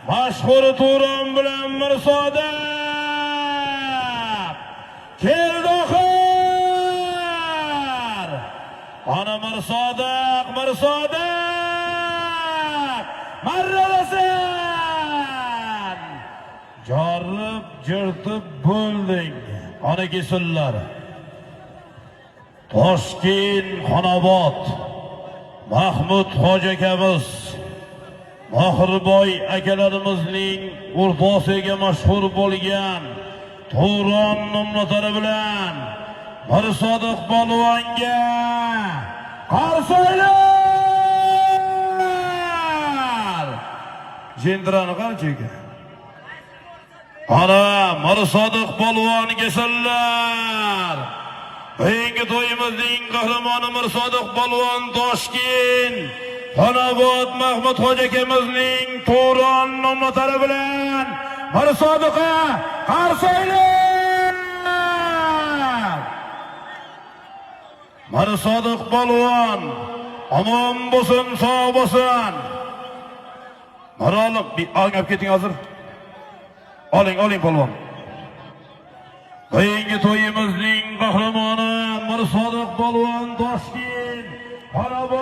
mashhur Turon bilan Mirsoda keldi oxir. Ana Mirsoda marralasan. Jorib jirtib bo'lding. Ana kesillar. Toshkent Xonobod Mahmud hoji akamiz Mohirboy akalarimizning o'rtosiga mashhur bo'lgan Turon nomlari bilan Mirsodiq polvonga qarshi o'yinlar. Jendrani qancha ekan? Ana Mirsodiq polvon kesillar. Bugungi to'yimizning qahramoni Mirsodiq polvon Toshkent Xonobod Mahmud hoji akamizning Turon nomlari bilan Mirsodiqqa qarshi o'yinlar. Mirsodiq polvon omon bo'lsin, sog' bo'lsin. Marolim, olib keting hozir. Oling polvon. Bugungi to'yimizning qahramoni Mirsodiq polvon Toshkent Xonobod